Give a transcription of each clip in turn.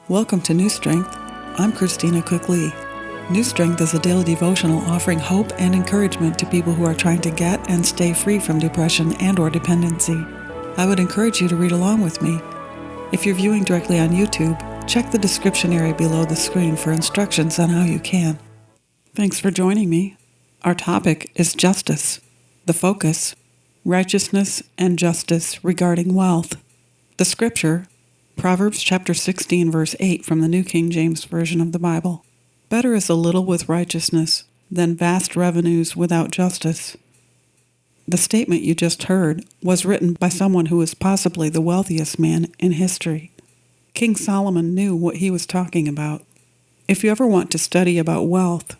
Welcome to New Strength. I'm Christina Cook-Lee. New Strength is a daily devotional offering hope and encouragement to people who are trying to get and stay free from depression and/or dependency. I would encourage you to read along with me. If you're viewing directly on YouTube, check the description area below the screen for instructions on how you can. Thanks for joining me. Our topic is justice. The focus, righteousness and justice regarding wealth. The scripture, Proverbs chapter 16, verse 8 from the New King James Version of the Bible. Better is a little with righteousness than vast revenues without justice. The statement you just heard was written by someone who is possibly the wealthiest man in history. King Solomon knew what he was talking about. If you ever want to study about wealth,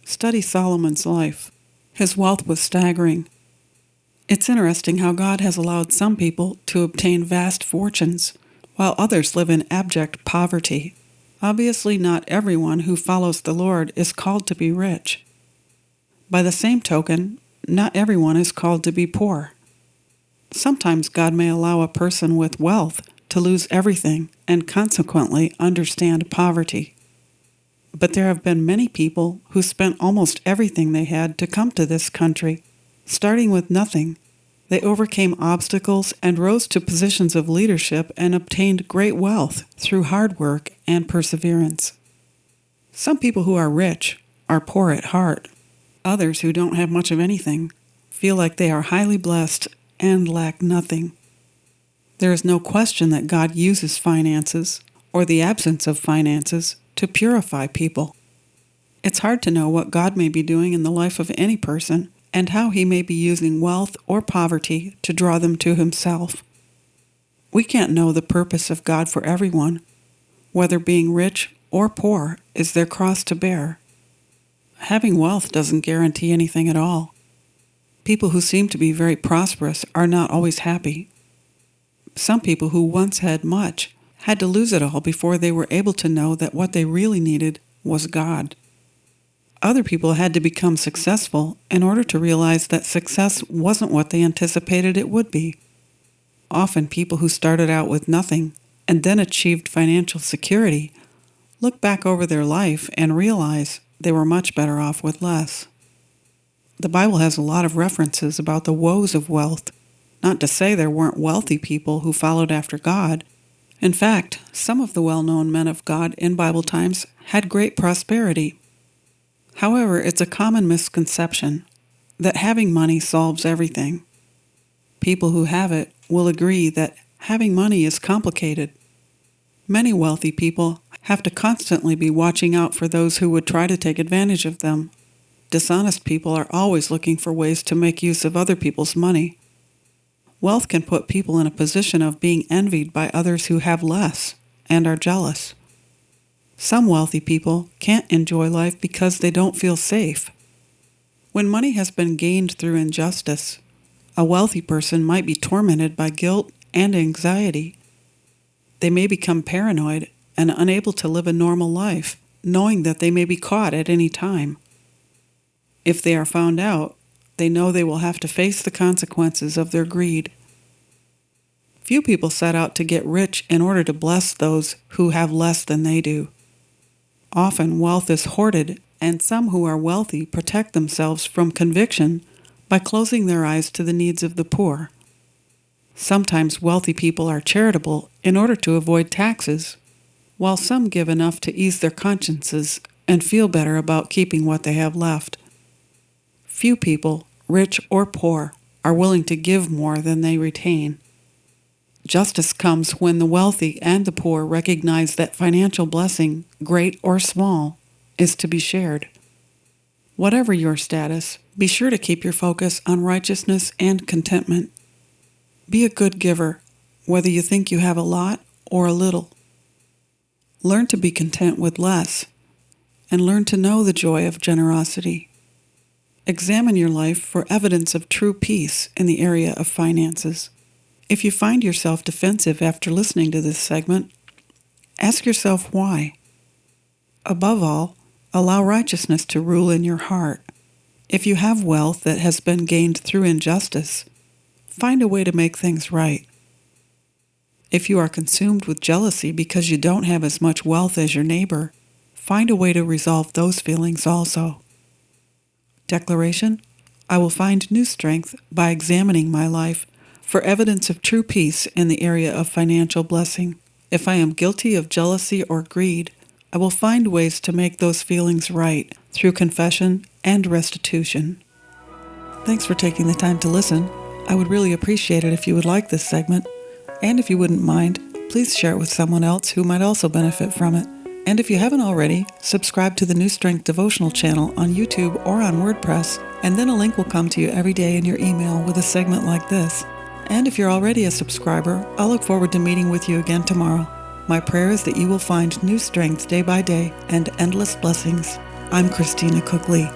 study Solomon's life. His wealth was staggering. It's interesting how God has allowed some people to obtain vast fortunes, while others live in abject poverty. Obviously, not everyone who follows the Lord is called to be rich. By the same token, not everyone is called to be poor. Sometimes God may allow a person with wealth to lose everything and consequently understand poverty. But there have been many people who spent almost everything they had to come to this country, starting with nothing. They overcame obstacles and rose to positions of leadership and obtained great wealth through hard work and perseverance. Some people who are rich are poor at heart. Others who don't have much of anything feel like they are highly blessed and lack nothing. There is no question that God uses finances, or the absence of finances, to purify people. It's hard to know what God may be doing in the life of any person, and how he may be using wealth or poverty to draw them to himself. We can't know the purpose of God for everyone, whether being rich or poor is their cross to bear. Having wealth doesn't guarantee anything at all. People who seem to be very prosperous are not always happy. Some people who once had much had to lose it all before they were able to know that what they really needed was God. Other people had to become successful in order to realize that success wasn't what they anticipated it would be. Often people who started out with nothing and then achieved financial security look back over their life and realize they were much better off with less. The Bible has a lot of references about the woes of wealth, not to say there weren't wealthy people who followed after God. In fact, some of the well-known men of God in Bible times had great prosperity. However, it's a common misconception that having money solves everything. People who have it will agree that having money is complicated. Many wealthy people have to constantly be watching out for those who would try to take advantage of them. Dishonest people are always looking for ways to make use of other people's money. Wealth can put people in a position of being envied by others who have less and are jealous. Some wealthy people can't enjoy life because they don't feel safe. When money has been gained through injustice, a wealthy person might be tormented by guilt and anxiety. They may become paranoid and unable to live a normal life, knowing that they may be caught at any time. If they are found out, they know they will have to face the consequences of their greed. Few people set out to get rich in order to bless those who have less than they do. Often wealth is hoarded, and some who are wealthy protect themselves from conviction by closing their eyes to the needs of the poor. Sometimes wealthy people are charitable in order to avoid taxes, while some give enough to ease their consciences and feel better about keeping what they have left. Few people, rich or poor, are willing to give more than they retain. Justice comes when the wealthy and the poor recognize that financial blessing, great or small, is to be shared. Whatever your status, be sure to keep your focus on righteousness and contentment. Be a good giver, whether you think you have a lot or a little. Learn to be content with less, and learn to know the joy of generosity. Examine your life for evidence of true peace in the area of finances. If you find yourself defensive after listening to this segment, ask yourself why. Above all, allow righteousness to rule in your heart. If you have wealth that has been gained through injustice, find a way to make things right. If you are consumed with jealousy because you don't have as much wealth as your neighbor, find a way to resolve those feelings also. Declaration: I will find new strength by examining my life for evidence of true peace in the area of financial blessing. If I am guilty of jealousy or greed, I will find ways to make those feelings right through confession and restitution. Thanks for taking the time to listen. I would really appreciate it if you would like this segment. And if you wouldn't mind, please share it with someone else who might also benefit from it. And if you haven't already, subscribe to the New Strength Devotional channel on YouTube or on WordPress, and then a link will come to you every day in your email with a segment like this. And if you're already a subscriber, I'll look forward to meeting with you again tomorrow. My prayer is that you will find new strength day by day and endless blessings. I'm Christina Cook Lee.